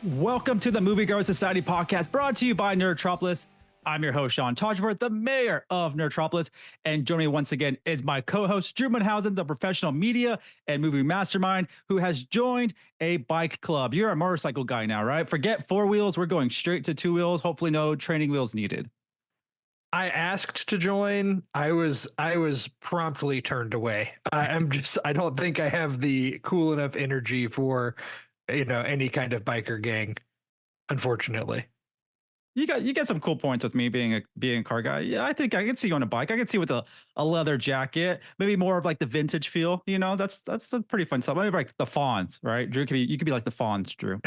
Welcome to the Moviegoers Society podcast, brought to you by Nerdtropolis. I'm your host, Sean Tajipour, the mayor of Nerdtropolis, and joining me once again is my co-host, Drew Munhausen, the professional media and movie mastermind, who has joined a bike club. You're a motorcycle guy now, right? Forget four wheels. We're going straight to two wheels. Hopefully no training wheels needed. I asked to join. I was promptly turned away. I don't think I have the cool enough energy for, any kind of biker gang, unfortunately. You get some cool points with me being a car guy. Yeah, I think I can see you on a bike. I can see with a leather jacket, maybe more of like the vintage feel. That's pretty fun stuff. Maybe like the Fawns, right? Drew, you could be like the Fawns, Drew.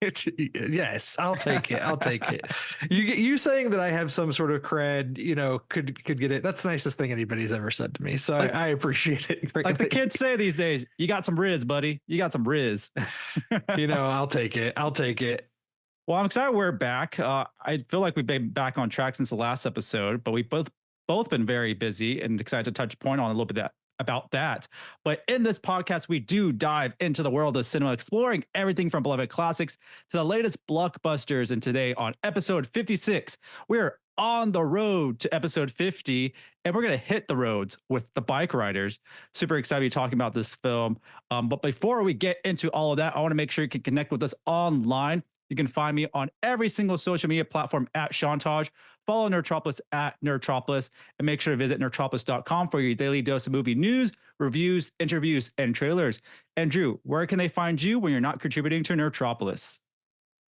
Yes, I'll take it. I'll take it. You saying that I have some sort of cred, could get it. That's the nicest thing anybody's ever said to me. So I appreciate it. Like the kids say these days, you got some riz, buddy. You got some riz. I'll take it. I'll take it. Well, I'm excited we're back. I feel like we've been back on track since the last episode, but we've both been very busy and excited to touch point on a little bit about that. But in this podcast, we do dive into the world of cinema, exploring everything from beloved classics to the latest blockbusters. And today on episode 56, we're on the road to episode 50, and we're going to hit the roads with the Bikeriders. Super excited to be talking about this film. But before we get into all of that, I want to make sure you can connect with us online. You can find me on every single social media platform at Shantaj. Follow Nerdtropolis at Nerdtropolis, and make sure to visit nerdtropolis.com for your daily dose of movie news, reviews, interviews, and trailers. And Drew, where can they find you when you're not contributing to Nerdtropolis?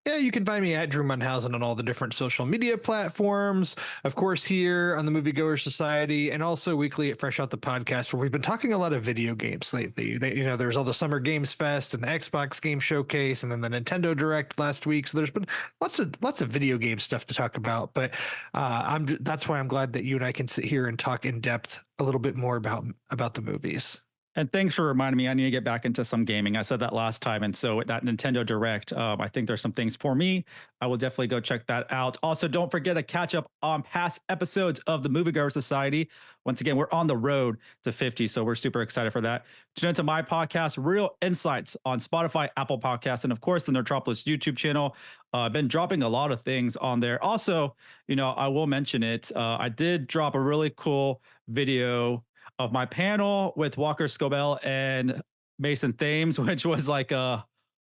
Yeah, you can find me at Drew Munhausen on all the different social media platforms. Of course, here on the Moviegoers Society, and also weekly at Fresh Out the Podcast, where we've been talking a lot of video games lately. There's all the Summer Games Fest and the Xbox Game Showcase, and then the Nintendo Direct last week. So there's been lots of video game stuff to talk about. But that's why I'm glad that you and I can sit here and talk in depth a little bit more about the movies. And thanks for reminding me, I need to get back into some gaming. I said that last time. And so at that Nintendo Direct, I think there's some things for me. I will definitely go check that out. Also, don't forget to catch up on past episodes of the Moviegoers Society. Once again, we're on the road to 50, so we're super excited for that. Tune into my podcast, Real Insights, on Spotify, Apple Podcasts, and of course, the Nerdtropolis YouTube channel. I've been dropping a lot of things on there. Also, I will mention it. I did drop a really cool video of my panel with Walker Scobell and Mason Thames, which was like I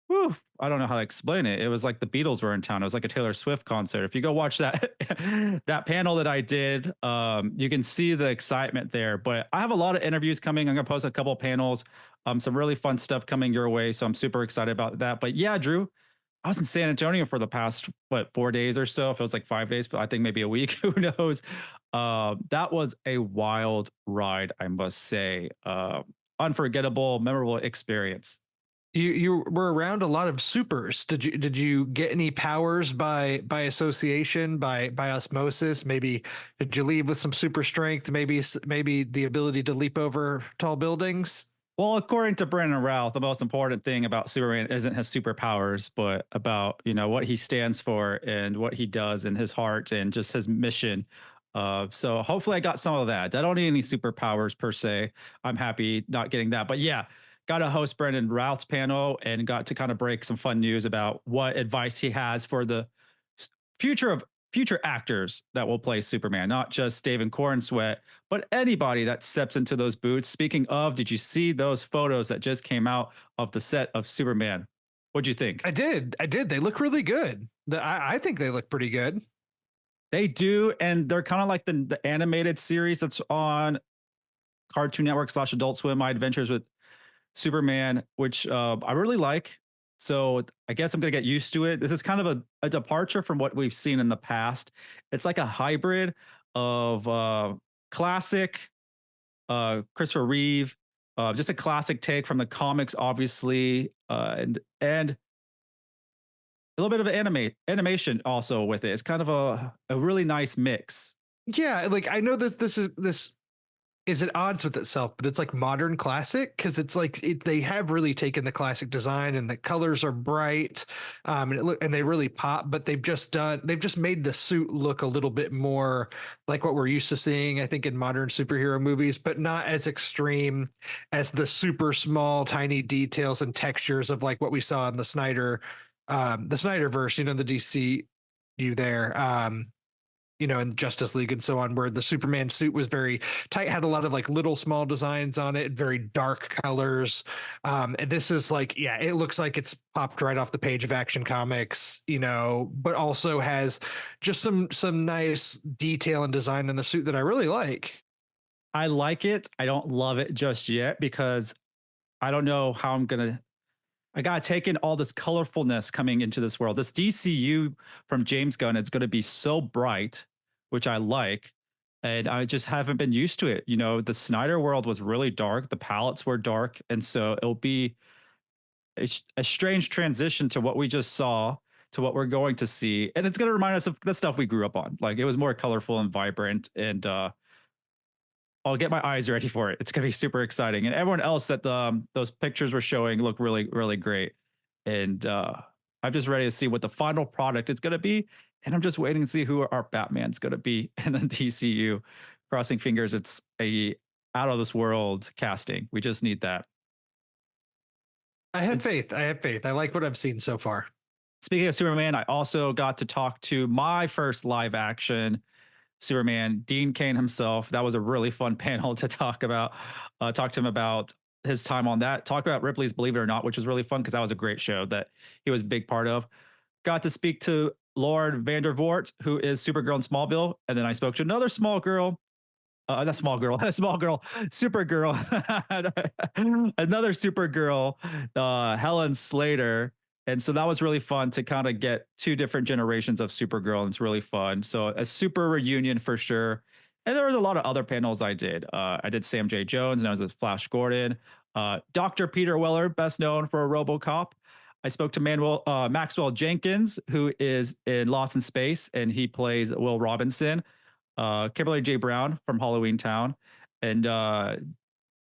don't know how to explain it. It was like the Beatles were in town. It was like a Taylor Swift concert. If you go watch that that panel that I did, you can see the excitement there. But I have a lot of interviews coming. I'm gonna post a couple of panels, some really fun stuff coming your way. So I'm super excited about that. But yeah, Drew, I was in San Antonio for the past 4 days or so. It feels like 5 days, but I think maybe a week. Who knows? That was a wild ride, I must say. Unforgettable, memorable experience. You were around a lot of supers. Did you get any powers by association, by osmosis? Maybe did you leave with some super strength? Maybe the ability to leap over tall buildings? Well, according to Brandon Routh, the most important thing about Superman isn't his superpowers, but about what he stands for and what he does in his heart and just his mission. So hopefully I got some of that. I don't need any superpowers per se. I'm happy not getting that. But yeah, got to host Brandon Routh's panel and got to kind of break some fun news about what advice he has for the future actors that will play Superman, not just David Cornsweet, but anybody that steps into those boots. Speaking of, did you see those photos that just came out of the set of Superman? What'd you think? I did. They look really good. I think they look pretty good. They do, and they're kind of like the animated series that's on Cartoon Network / Adult Swim, My Adventures with Superman, which I really like. So I guess I'm going to get used to it. This is kind of a departure from what we've seen in the past. It's like a hybrid of classic Christopher Reeve, just a classic take from the comics, obviously, and a little bit of animation also with it. It's kind of a really nice mix. Yeah, like I know that this is at odds with itself, but it's like modern classic because it's like they have really taken the classic design and the colors are bright, and they really pop. But they've just made the suit look a little bit more like what we're used to seeing, I think, in modern superhero movies, but not as extreme as the super small, tiny details and textures of like what we saw in the Snyder the Snyderverse, the DC you there. In Justice League and so on, where the Superman suit was very tight, had a lot of like little small designs on it, very dark colors. And this is like, yeah, it looks like it's popped right off the page of Action Comics, but also has just some nice detail and design in the suit that I really like. I like it. I don't love it just yet because I don't know how I gotta take in all this colorfulness coming into this world. This DCU from James Gunn is gonna be so bright, which I like. And I just haven't been used to it. The Snyder world was really dark. The palettes were dark. And so it'll be a strange transition to what we just saw to what we're going to see. And it's going to remind us of the stuff we grew up on. Like it was more colorful and vibrant. And I'll get my eyes ready for it. It's going to be super exciting. And everyone else that those pictures were showing look really, really great. And I'm just ready to see what the final product is going to be. And I'm just waiting to see who our Batman's going to be in the DCU. Crossing fingers, it's a out of this world casting. We just need that. I have faith. I have faith. I like what I've seen so far. Speaking of Superman, I also got to talk to my first live action Superman, Dean Cain himself. That was a really fun panel to talk to him about his time on that. Talk about Ripley's Believe It or Not, which was really fun because that was a great show that he was a big part of. Got to speak to Lord Vandervoort, who is Supergirl in Smallville. And then I spoke to another small girl, not small girl, a small girl, Supergirl, another Supergirl, Helen Slater. And so that was really fun to kind of get two different generations of Supergirl. And it's really fun. So a super reunion for sure. And there was a lot of other panels I did. I did Sam J. Jones and I was with Flash Gordon. Dr. Peter Weller, best known for RoboCop. I spoke to Maxwell Jenkins, who is in Lost in Space, and he plays Will Robinson. Kimberly J. Brown from Halloween Town, and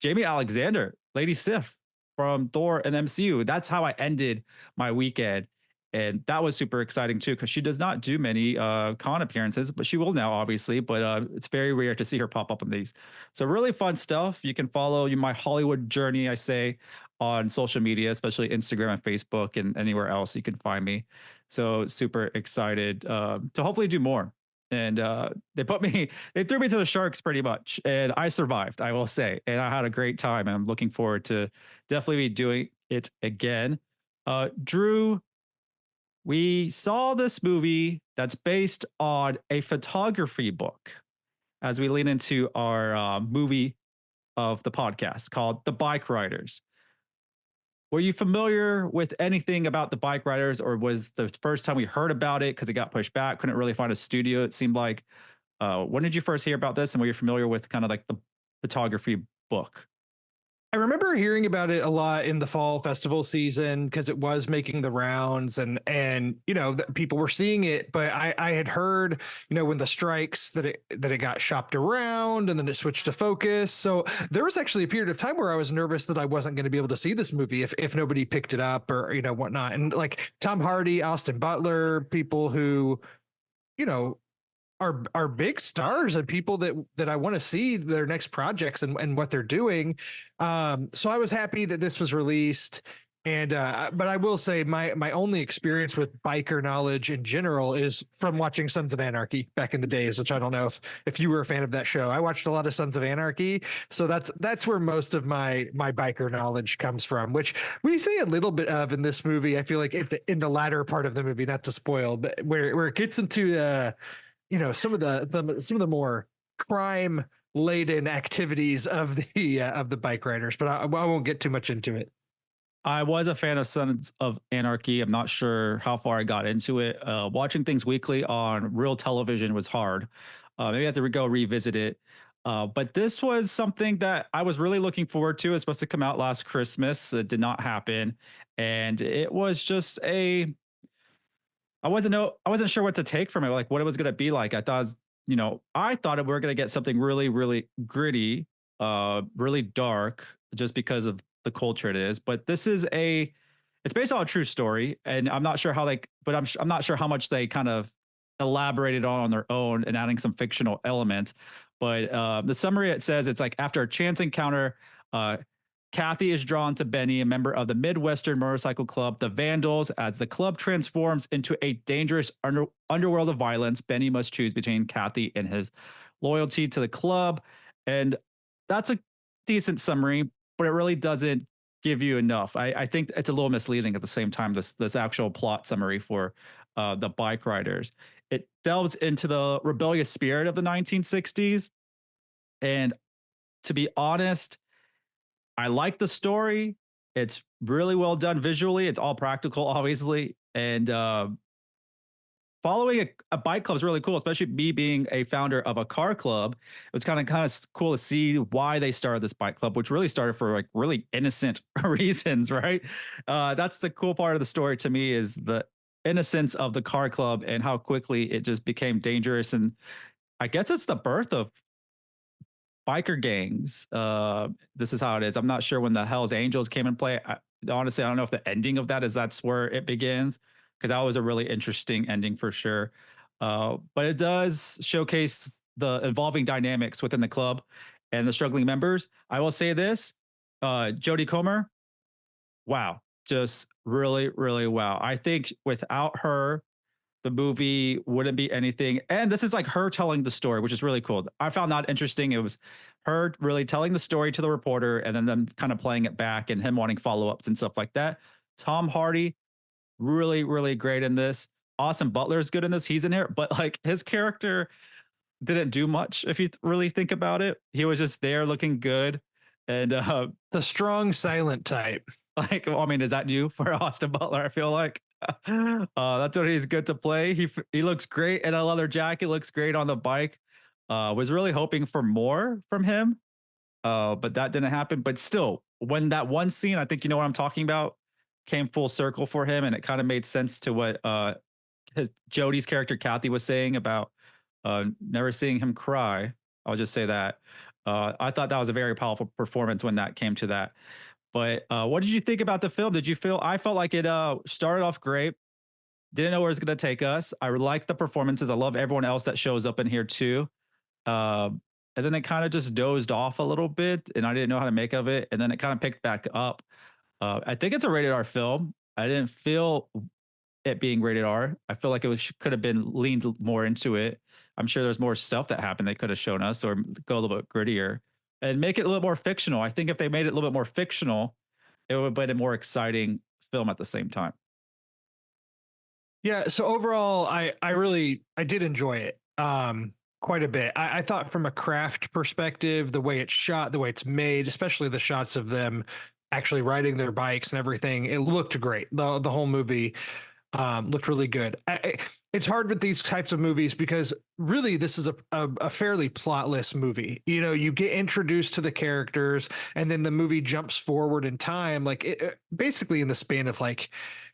Jamie Alexander, Lady Sif from Thor and MCU. That's how I ended my weekend. And that was super exciting too, because she does not do many con appearances, but she will now, obviously. But it's very rare to see her pop up in these. So really fun stuff. You can follow my Hollywood journey, I say, on social media, especially Instagram and Facebook and anywhere else you can find me. So super excited to hopefully do more. And they threw me to the sharks pretty much, and I survived, I will say, and I had a great time. And I'm looking forward to definitely be doing it again. Drew, we saw this movie that's based on a photography book as we lean into our movie of the podcast called The Bikeriders. Were you familiar with anything about the Bikeriders, or was the first time we heard about it because it got pushed back? Couldn't really find a studio, it seemed like. When did you first hear about this, and were you familiar with kind of like the photography book? I remember hearing about it a lot in the fall festival season because it was making the rounds and people were seeing it, but I had heard when the strikes that it got shopped around and then it switched to Focus. So there was actually a period of time where I was nervous that I wasn't going to be able to see this movie if nobody picked it up or whatnot. And like Tom Hardy, Austin Butler, people who you know are big stars and people that I want to see their next projects and what they're doing. So I was happy that this was released. And but I will say my only experience with biker knowledge in general is from watching Sons of Anarchy back in the days, which I don't know if you were a fan of that show. I watched a lot of Sons of Anarchy, so that's where most of my biker knowledge comes from, which we see a little bit of in this movie. I feel like in the latter part of the movie, not to spoil, but where it gets into some of the more crime laden activities of the bike riders, but I won't get too much into it. I was a fan of Sons of Anarchy. I'm not sure how far I got into it. Watching things weekly on real television was hard. Maybe I have to go revisit it. But this was something that I was really looking forward to. It's supposed to come out last Christmas. It did not happen. And it was just I wasn't sure what to take from it, like what it was going to be like. I thought we were going to get something really, really gritty, really dark, just because of the culture it is. But it's based on a true story, and I'm not sure how I'm not sure how much they kind of elaborated on their own and adding some fictional elements. But the summary, it says it's like after a chance encounter, Kathy is drawn to Benny, a member of the Midwestern Motorcycle Club, the Vandals. As the club transforms into a dangerous underworld of violence, Benny must choose between Kathy and his loyalty to the club. And that's a decent summary, but it really doesn't give you enough. I think it's a little misleading at the same time, this actual plot summary for the Bikeriders. It delves into the rebellious spirit of the 1960s. And to be honest, I like the story. It's really well done visually. It's all practical, obviously. And following a bike club is really cool, especially me being a founder of a car club. It was kind of cool to see why they started this bike club, which really started for like really innocent reasons, right? That's the cool part of the story to me is the innocence of the car club and how quickly it just became dangerous. And I guess it's the birth of biker gangs. This is how it is. I'm not sure when the Hell's Angels came in play. Honestly, I don't know if the ending of that is that's where it begins because that was a really interesting ending for sure. But it does showcase the evolving dynamics within the club and the struggling members. I will say this: Jodie Comer, wow, just really, really wow. I think without her, the movie wouldn't be anything. And this is like her telling the story, which is really cool. I found that interesting. It was her really telling the story to the reporter and then them kind of playing it back and him wanting follow-ups and stuff like that. Tom Hardy, really, really great in this. Austin Butler is good in this. He's in here, but like his character didn't do much if you really think about it. He was just there looking good. And The strong silent type. like, well, I mean, is that new for Austin Butler? I feel like that's what he's good to play. He looks great in a leather jacket. Looks great on the bike. Was really hoping for more from him, but that didn't happen. But still, when that one scene, I think you know what I'm talking about, came full circle for him, and it kind of made sense to what Jodie's character Kathy was saying about never seeing him cry. I'll just say that. I thought that was a very powerful performance when that came to that. But what did you think about the film? Did you feel? I felt like it started off great. Didn't know where it's going to take us. I like the performances. I love everyone else that shows up in here too. Uh, and then it kind of just dozed off a little bit, and I didn't know how to make of it. And then it kind of picked back up. I think it's a rated R film. I didn't feel it being rated R. I feel like it was could have been leaned more into it. I'm sure there's more stuff that happened they could have shown us or go a little bit grittier and make it a little more fictional. I think if they made it a little bit more fictional, it would have been a more exciting film at the same time. Yeah, so overall, I did enjoy it quite a bit. I thought from a craft perspective, the way it's shot, the way it's made, especially the shots of them actually riding their bikes and everything, it looked great. The whole movie looked really good. It's hard with these types of movies because really this is a fairly plotless movie. You know, you get introduced to the characters and then the movie jumps forward in time, like basically in the span of like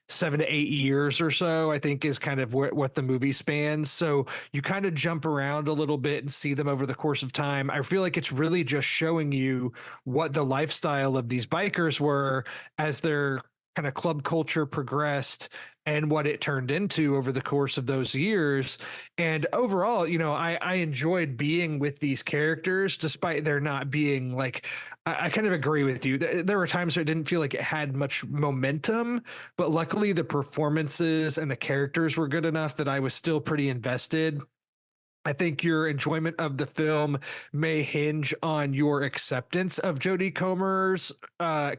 7 to 8 years or so, I think is kind of what the movie spans. So you kind of jump around a little bit and see them over the course of time. I feel like it's really just showing you what the lifestyle of these bikers were as their kind of club culture progressed and what it turned into over the course of those years. And overall, you know, I enjoyed being with these characters despite there not being like, I kind of agree with you. There were times where it didn't feel like it had much momentum, but luckily the performances and the characters were good enough that I was still pretty invested. I think your enjoyment of the film may hinge on your acceptance of Jodie Comer's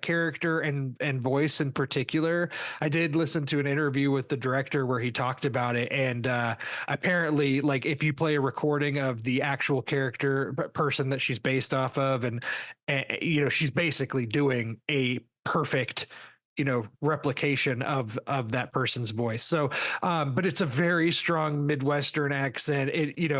character and voice in particular. I did listen to an interview with the director where he talked about it, and apparently, like if you play a recording of the actual character person that she's based off of, and you know she's basically doing a perfect replication of that person's voice. So but it's a very strong Midwestern accent. It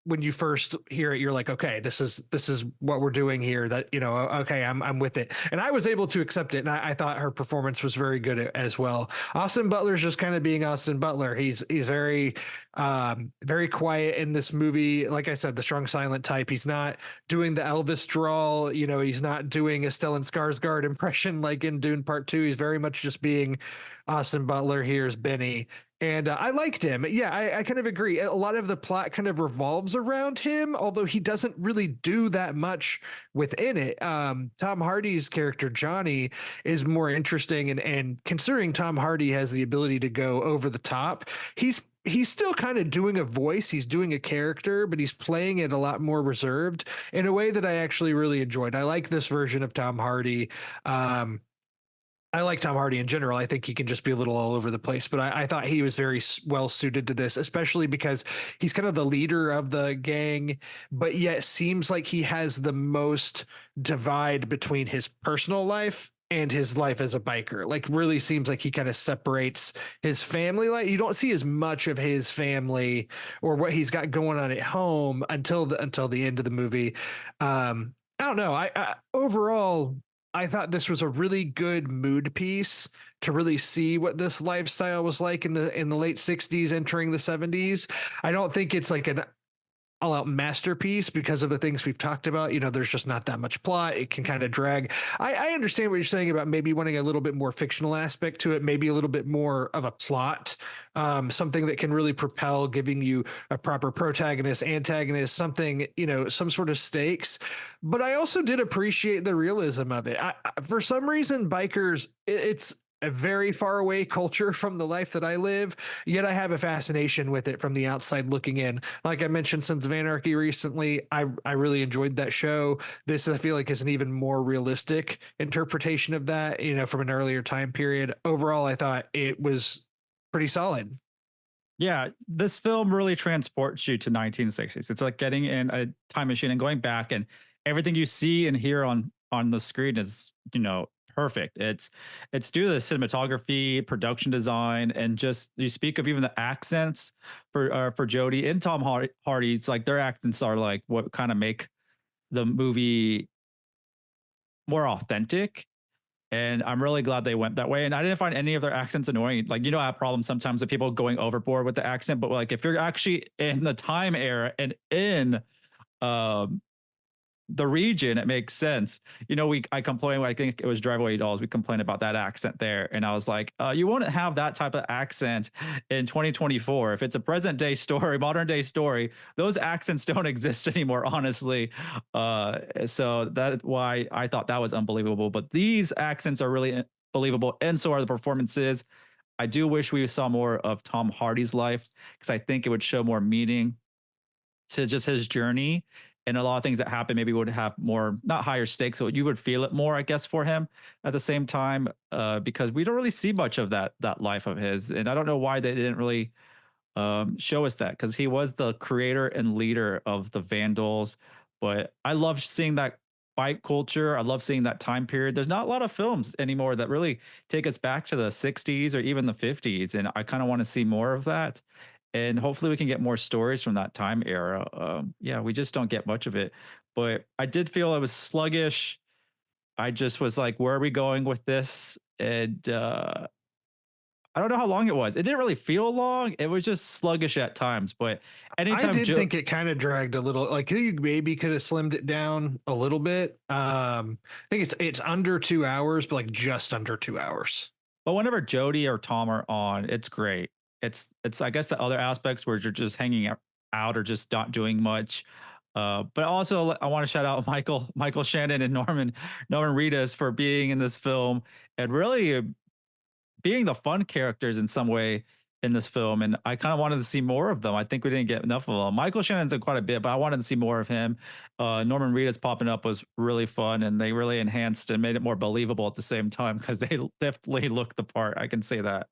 when you first hear it, you're like, okay, this is what we're doing here. That okay, I'm with it, and I was able to accept it. And I thought her performance was very good as well. Austin Butler's just kind of being Austin Butler. He's very very quiet in this movie. Like I said, the strong silent type. He's not doing the Elvis drawl. He's not doing a Stellan Skarsgård impression like in Dune Part 2. He's very much just being Austin Butler. Here's Benny. and I liked him. Yeah, I kind of agree. A lot of the plot kind of revolves around him, although he doesn't really do that much within it. Tom Hardy's character Johnny is more interesting, and considering Tom Hardy has the ability to go over the top, he's still kind of doing a voice, he's doing a character, but he's playing it a lot more reserved in a way that I actually really enjoyed. I like this version of Tom Hardy. Um, I like Tom Hardy in general. I think he can just be a little all over the place, but I thought he was very well suited to this, especially because he's kind of the leader of the gang, but yet seems like he has the most divide between his personal life and his life as a biker. Like, really seems like he kind of separates his family life. You don't see as much of his family or what he's got going on at home until the end of the movie. I don't know. I overall, I thought this was a really good mood piece to really see what this lifestyle was like in the late 60s entering the 70s. I don't think it's like an all out masterpiece because of the things we've talked about. You know, there's just not that much plot. It can kind of drag. I understand what you're saying about maybe wanting a little bit more fictional aspect to it, maybe a little bit more of a plot, something that can really propel, giving you a proper protagonist, antagonist, something, you know, some sort of stakes. But I also did appreciate the realism of it. For some reason, bikers, it's a very far away culture from the life that I live, yet I have a fascination with it from the outside looking in. Like I mentioned, Sons of Anarchy recently, I really enjoyed that show. This, I feel like, is an even more realistic interpretation of that, you know, from an earlier time period. Overall, I thought it was pretty solid. Yeah, this film really transports you to 1960s. It's like getting in a time machine and going back, and everything you see and hear on the screen is, you know, perfect. It's due to the cinematography, production design, and just you speak of even the accents for Jodie and Tom Hardy's, like their accents are like what kind of make the movie more authentic, and I'm really glad they went that way. And I didn't find any of their accents annoying. Like, you know, I have problems sometimes with people going overboard with the accent, but like if you're actually in the time era and in um the region, it makes sense. You know, I complain, I think it was Driveway Dolls, we complained about that accent there. And I was like, you won't have that type of accent in 2024. If it's a present day story, modern day story, those accents don't exist anymore, honestly. So that's why I thought that was unbelievable. But these accents are really believable, and so are the performances. I do wish we saw more of Tom Hardy's life because I think it would show more meaning to just his journey, and a lot of things that happen maybe would have more, not higher stakes, so you would feel it more, I guess, for him at the same time, because we don't really see much of that life of his, and I don't know why they didn't really show us that, because he was the creator and leader of the Vandals. But I love seeing that bike culture. I love seeing that time period. There's not a lot of films anymore that really take us back to the 60s or even the 50s, and I kind of want to see more of that. And hopefully we can get more stories from that time era. Yeah, we just don't get much of it. But I did feel it was sluggish. I just was like, where are we going with this? And I don't know how long it was. It didn't really feel long. It was just sluggish at times. But I anytime did Joe, think it kind of dragged a little. Like, you maybe could have slimmed it down a little bit. I think it's under 2 hours, but like just under 2 hours. but whenever Jody or Tom are on, it's great. It's I guess the other aspects where you're just hanging out or just not doing much. But also I want to shout out Michael Shannon and Norman Reedus for being in this film and really being the fun characters in some way in this film. And I kind of wanted to see more of them. I think we didn't get enough of them. Michael Shannon's in quite a bit, but I wanted to see more of him. Norman Reedus popping up was really fun, and they really enhanced and made it more believable at the same time because they definitely look the part. I can say that.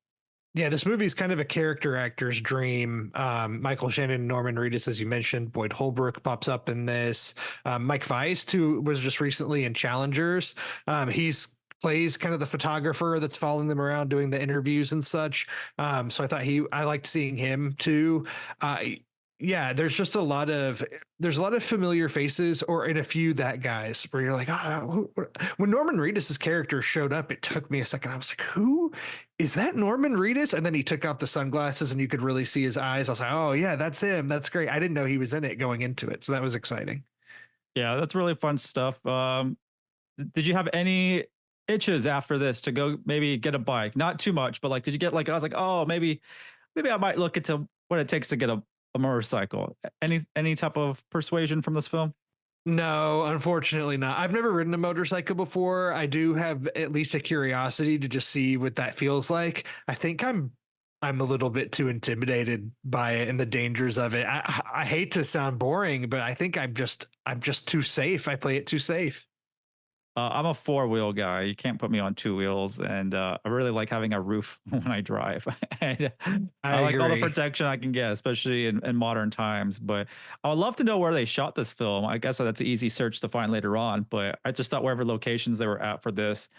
Yeah, this movie is kind of a character actor's dream. Michael Shannon, Norman Reedus, as you mentioned, Boyd Holbrook pops up in this. Mike Feist, who was just recently in Challengers, he's plays kind of the photographer that's following them around doing the interviews and such. So I liked seeing him too. Uh, yeah, there's a lot of familiar faces, or in a few that guys where you're like, when Norman Reedus's character showed up, it took me a second. I was like, who is that, Norman Reedus? And then he took off the sunglasses and you could really see his eyes. I was like, oh yeah, that's him. That's great. I didn't know he was in it going into it, so that was exciting. Yeah, that's really fun stuff. Did you have any itches after this to go maybe get a bike? Not too much, but like, did you get like, I was like, oh, maybe maybe I might look into what it takes to get a motorcycle. Any type of persuasion from this film? No, unfortunately not. I've never ridden a motorcycle before. I do have at least a curiosity to just see what that feels like. I think I'm a little bit too intimidated by it and the dangers of it. I hate to sound boring, but I think I'm just too safe. I play it too safe. I'm a four-wheel guy. You can't put me on two wheels, and I really like having a roof when I drive. And I I like all the agree. protection I can get, especially in modern times. But I would love to know where they shot this film. I guess that's an easy search to find later on. But I just thought wherever locations they were at for this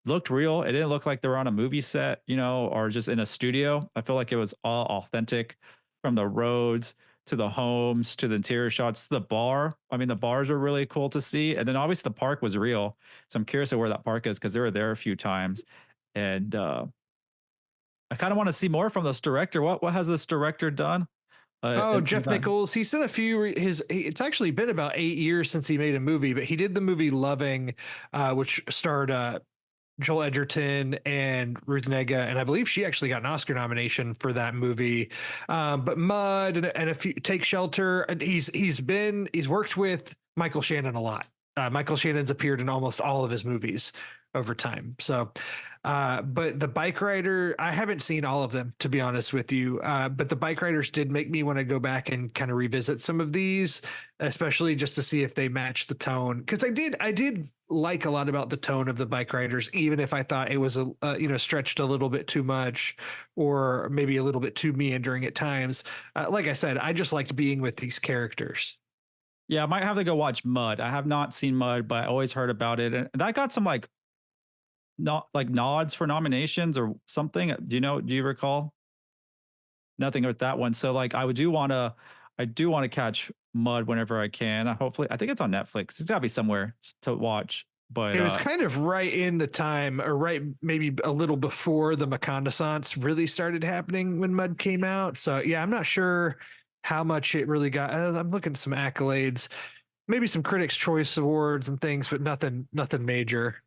looked real. It didn't look like they were on a movie set, or just in a studio. I feel like it was all authentic, from the roads to the homes to the interior shots to the bar. I mean, the bars were really cool to see. And then obviously the park was real. So I'm curious of where that park is because they were there a few times. And I kind of want to see more from this director. What has this director done? Oh, In Jeff that? Nichols. He's done a few. It's actually been about 8 years since he made a movie, but he did the movie Loving, which starred Joel Edgerton and Ruth Nega, and I believe she actually got an Oscar nomination for that movie. But Mud and a few Take Shelter, and he's worked with Michael Shannon a lot. Michael Shannon's appeared in almost all of his movies over time. So, but the Bike Rider, I haven't seen all of them to be honest with you. But the Bike Riders did make me want to go back and kind of revisit some of these, especially just to see if they match the tone. Because I did like a lot about the tone of the Bike Riders, even if I thought it was stretched a little bit too much, or maybe a little bit too meandering at times. Like I said, I just liked being with these characters. Yeah, I might have to go watch Mud. I have not seen Mud, but I always heard about it. And that got some not like nods for nominations or something. Do you recall? Nothing with that one. So like I do want to catch Mud whenever I can. Hopefully, I think it's on Netflix. It's gotta be somewhere to watch. But It was kind of right in the time, or right maybe a little before the reconnaissance really started happening when Mud came out. So yeah, I'm not sure how much it really got. I'm looking at some accolades, maybe some Critics' Choice Awards and things, but nothing major.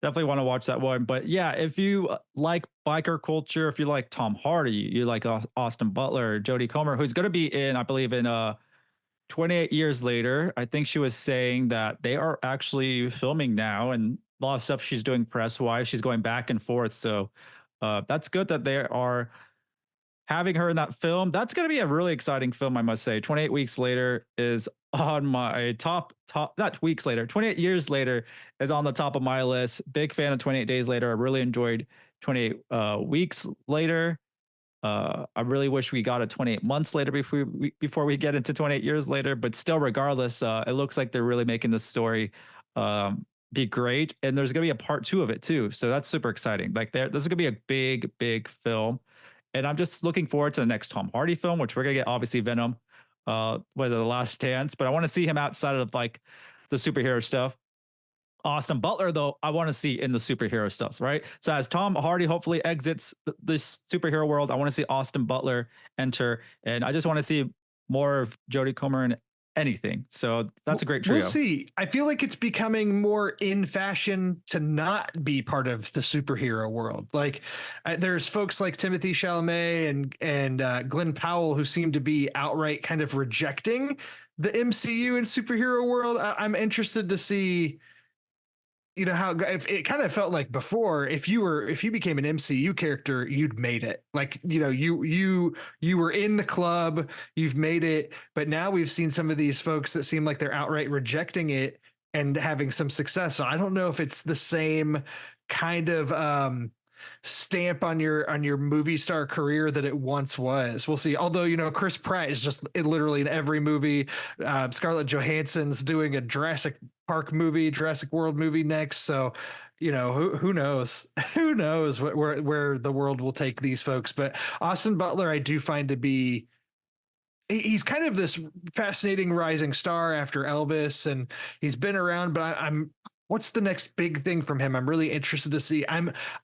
definitely want to watch that one. But yeah, if you like biker culture, if you like Tom Hardy, you like Austin Butler, Jodie Comer, who's going to be in, I believe, in 28 years later. I think she was saying that they are actually filming now, and a lot of stuff she's doing press wise. She's going back and forth. So that's good that they are having her in that film. That's going to be a really exciting film, I must say. 28 weeks later is on my top, not weeks later, 28 years later is on the top of my list. Big fan of 28 days later. I really enjoyed 28 weeks later. I really wish we got a 28 months later before we get into 28 years later, but still, regardless, it looks like they're really making this story be great. And there's going to be a part two of it too. So that's super exciting. This is going to be a big, big film. And I'm just looking forward to the next Tom Hardy film, which we're going to get obviously Venom, was it The Last Dance, but I want to see him outside of like the superhero stuff. Austin Butler, though, I want to see in the superhero stuff, right? So as Tom Hardy hopefully exits this superhero world, I want to see Austin Butler enter, and I just want to see more of Jodie Comer in anything. So that's a great We'll trio. see. I feel like it's becoming more in fashion to not be part of the superhero world. Like there's folks like Timothy Chalamet and Glenn Powell who seem to be outright kind of rejecting the MCU and superhero world. I'm interested to see how if it kind of felt like before, if you became an MCU character, you'd made it. Like you were in the club, you've made it. But now we've seen some of these folks that seem like they're outright rejecting it and having some success. So I don't know if it's the same kind of stamp on your movie star career that it once was. We'll see. Although Chris Pratt is just literally in every movie. Scarlett Johansson's doing a Jurassic Park movie, Jurassic World movie next. So who knows? Who knows where the world will take these folks? But Austin Butler, I do find to be. He's kind of this fascinating rising star after Elvis, and he's been around. But I'm what's the next big thing from him? I'm really interested to see.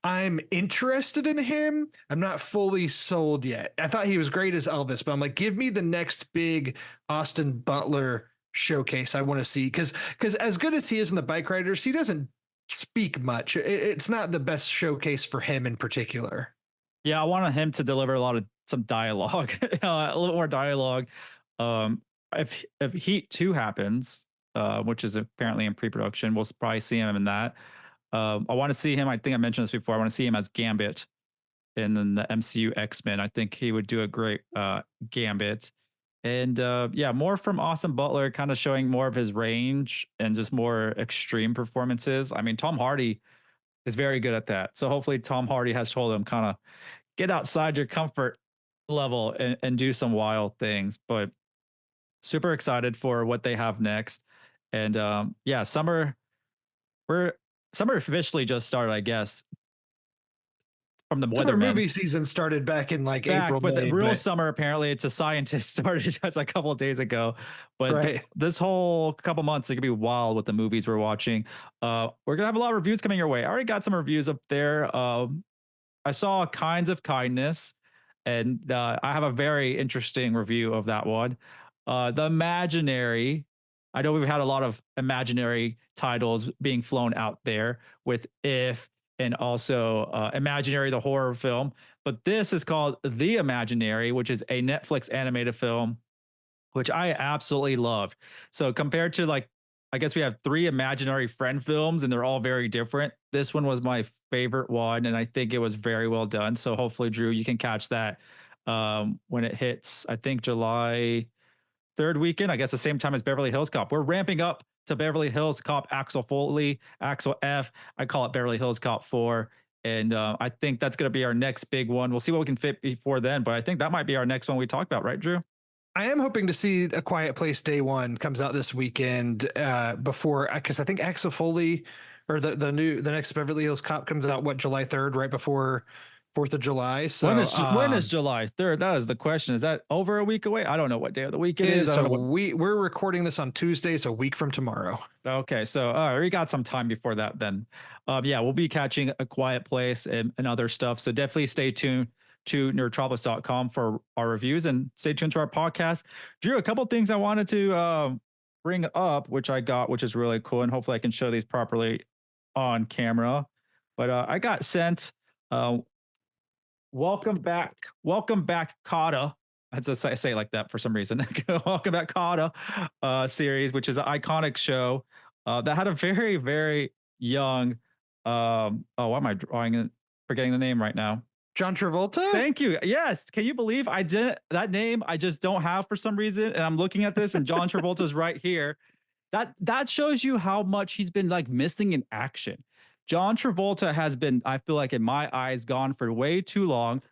I'm interested in him. I'm not fully sold yet. I thought he was great as Elvis, but I'm like, give me the next big Austin Butler showcase I want to see, because as good as he is in the Bike Riders, he doesn't speak much. It's not the best showcase for him in particular. Yeah, I wanted him to deliver a lot of some dialogue, a little more dialogue. If Heat 2 happens, which is apparently in pre-production, we'll probably see him in that. I want to see him. I think I mentioned this before. I want to see him as Gambit in the MCU X-Men. I think he would do a great Gambit. And yeah, more from Austin Butler, kind of showing more of his range and just more extreme performances. I mean, Tom Hardy is very good at that. So hopefully Tom Hardy has told him kind of get outside your comfort level and do some wild things. But super excited for what they have next. And yeah, we're summer officially just started, I guess, from the Summer weatherman. movie season started back in like Back, April, but the May, real but summer apparently it's a scientist started just a couple of days ago. But right. this whole couple months it could be wild with the movies we're watching. We're gonna have a lot of reviews coming your way. I already got some reviews up there. I saw Kinds of Kindness, and I have a very interesting review of that one. The Imaginary. I know we've had a lot of imaginary titles being flown out there with If and also Imaginary, the horror film. But this is called The Imaginary, which is a Netflix animated film which I absolutely loved. So compared to like, I guess we have three imaginary friend films and they're all very different. This one was my favorite one, and I think it was very well done. So hopefully, Drew, you can catch that when it hits. I think July third weekend. I guess the same time as Beverly Hills Cop. We're ramping up to Beverly Hills Cop Axel Foley, Axel F. I call it Beverly Hills Cop 4. And I think that's going to be our next big one. We'll see what we can fit before then, but I think that might be our next one we talk about, right, Drew? I am hoping to see A Quiet Place Day One comes out this weekend before, because I think Axel Foley or the next Beverly Hills Cop comes out what, July 3rd, right before 4th of July. So When is July 3rd? That is the question. Is that over a week away? I don't know what day of the week it is. I it's don't a know what. we're recording this on Tuesday. It's a week from tomorrow. Okay, so we got some time before that. Then, yeah, we'll be catching A Quiet Place and other stuff. So definitely stay tuned to nerdtropolis.com for our reviews and stay tuned to our podcast. Drew, a couple things I wanted to bring up, which I got, which is really cool, and hopefully I can show these properly on camera. But I got sent. Uh, welcome back, Kata. I had to say it like that for some reason. Welcome back, Kata series, which is an iconic show that had a very, very young. Oh, why am I drawing it? Forgetting the name right now. John Travolta? Thank you. Yes. Can you believe I didn't that name? I just don't have for some reason, and I'm looking at this, and John Travolta's right here. That shows you how much he's been like missing in action. John Travolta has been, I feel like, in my eyes, gone for way too long.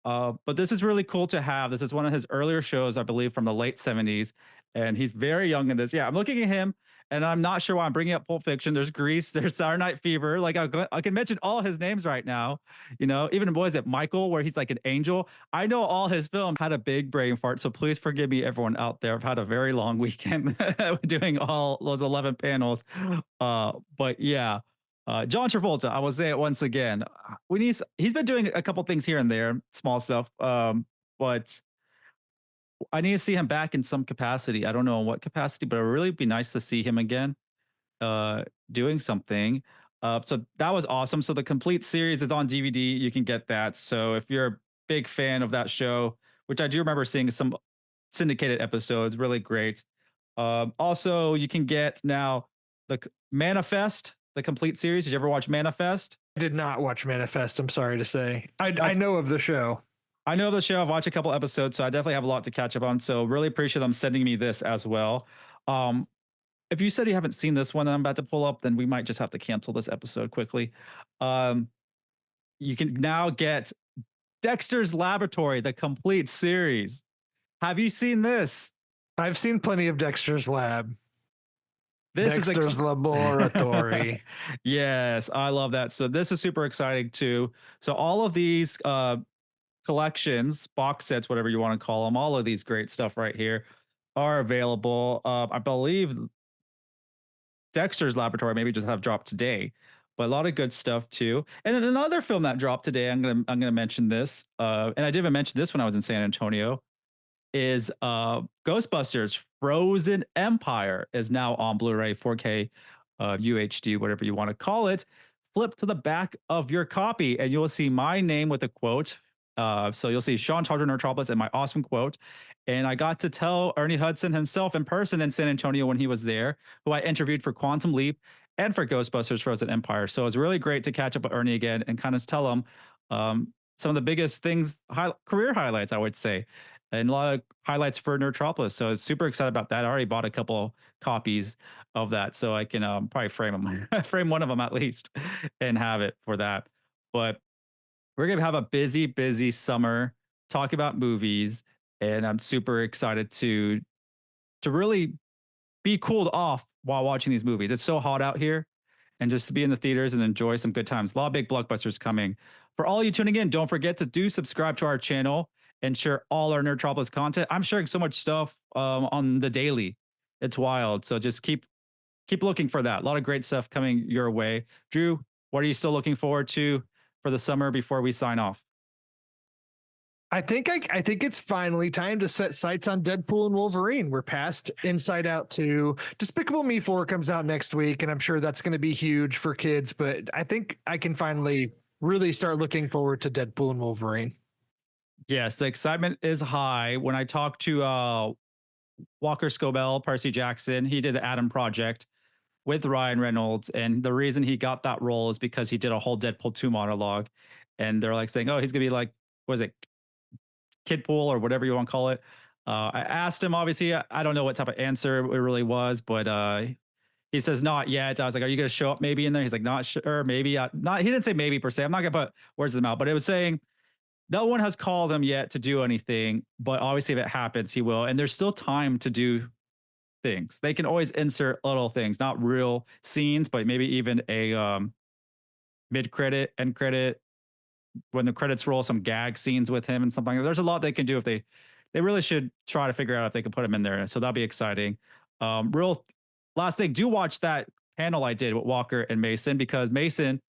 But this is really cool to have. This is one of his earlier shows, I believe, from the late 70s. And he's very young in this. Yeah, I'm looking at him and I'm not sure why I'm bringing up Pulp Fiction. There's Grease, there's Saturday Night Fever. Like I can mention all his names right now. You know, even was it Michael, where he's like an angel. I know all his films. Had a big brain fart, so please forgive me, everyone out there. I've had a very long weekend doing all those 11 panels. But yeah, John Travolta, I will say it once again. He's been doing a couple things here and there, small stuff. But I need to see him back in some capacity. I don't know in what capacity, but it would really be nice to see him again doing something. So that was awesome. So the complete series is on DVD. You can get that. So if you're a big fan of that show, which I do remember seeing some syndicated episodes, really great. Also, you can get now Manifest, the complete series. Did you ever watch Manifest? I did not watch Manifest, I'm sorry to say. I know of the show. I know the show. I've watched a couple episodes, so I definitely have a lot to catch up on. So really appreciate them sending me this as well. Um, if you said you haven't seen this one that I'm about to pull up, then we might just have to cancel this episode quickly. Um, you can now get Dexter's Laboratory, the complete series. Have you seen this? I've seen plenty of Dexter's Lab. This Dexter's is Laboratory. Yes, I love that. So this is super exciting too. So all of these collections, box sets, whatever you want to call them, all of these great stuff right here are available. I believe Dexter's Laboratory maybe just have dropped today, but a lot of good stuff too. And then another film that dropped today, I'm gonna mention this, and I didn't even mention this when I was in San Antonio, is Ghostbusters Frozen Empire is now on Blu-ray, 4K, UHD, whatever you want to call it. Flip to the back of your copy, and you'll see my name with a quote So you'll see Sean Tarter Nerdtropolis and my awesome quote. And I got to tell Ernie Hudson himself in person in San Antonio when he was there, who I interviewed for Quantum Leap and for Ghostbusters Frozen Empire. So it was really great to catch up with Ernie again and kind of tell him some of the biggest things, career highlights, I would say, and a lot of highlights for Nerdtropolis. So I was super excited about that. I already bought a couple copies of that, so I can probably frame them, frame one of them at least, and have it for that. But we're gonna have a busy, busy summer. Talk about movies, and I'm super excited to really be cooled off while watching these movies. It's so hot out here, and just to be in the theaters and enjoy some good times. A lot of big blockbusters coming. For all you tuning in, don't forget to do subscribe to our channel and share all our Nerdtropolis content. I'm sharing so much stuff on the daily. It's wild. So just keep looking for that. A lot of great stuff coming your way. Drew, what are you still looking forward to for the summer before we sign off? I think it's finally time to set sights on Deadpool and Wolverine. We're past Inside Out 2. Despicable Me 4 comes out next week, and I'm sure that's going to be huge for kids, but I think I can finally really start looking forward to Deadpool and Wolverine. Yes, the excitement is high. When I talked to Walker Scobell, Percy Jackson, he did the Adam Project with Ryan Reynolds, and the reason he got that role is because he did a whole Deadpool 2 monologue, and they're like saying, "Oh, he's gonna be like, was it Kidpool or whatever you want to call it?" I asked him, obviously, I don't know what type of answer it really was, but he says not yet. I was like, "Are you gonna show up maybe in there?" He's like, "Not sure, maybe." Not. He didn't say maybe per se. I'm not gonna put words in the mouth, but it was saying no one has called him yet to do anything, but obviously if it happens, he will. And there's still time to do things. They can always insert little things, not real scenes, but maybe even a mid credit, end credit, when the credits roll, some gag scenes with him and something. There's a lot they can do if they really should try to figure out if they can put him in there. So that'll be exciting. Real last thing, do watch that panel I did with Walker and Mason, because Mason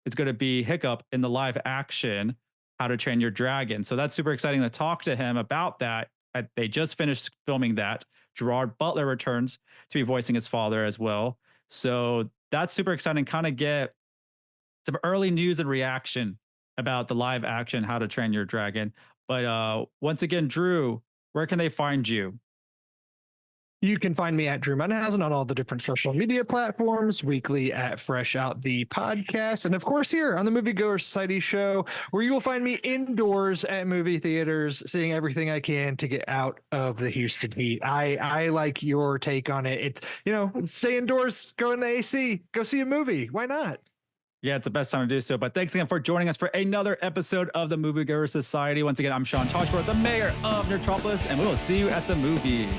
is going to be Hiccup in the live action How to Train Your Dragon. So that's super exciting to talk to him about that. They just finished filming that. Gerard Butler returns to be voicing his father as well. So that's super exciting. Kind of get some early news and reaction about the live action How to Train Your Dragon. But once again, Drew, where can they find you? You can find me at Drew Munhausen on all the different social media platforms, weekly at Fresh Out the Podcast, and of course here on the Moviegoers Society show, where you will find me indoors at movie theaters, seeing everything I can to get out of the Houston heat. I like your take on it. It's, stay indoors, go in the AC, go see a movie. Why not? Yeah, it's the best time to do so. But thanks again for joining us for another episode of the Moviegoers Society. Once again, I'm Sean Tajipour, the mayor of Nerdtropolis, and we will see you at the movies.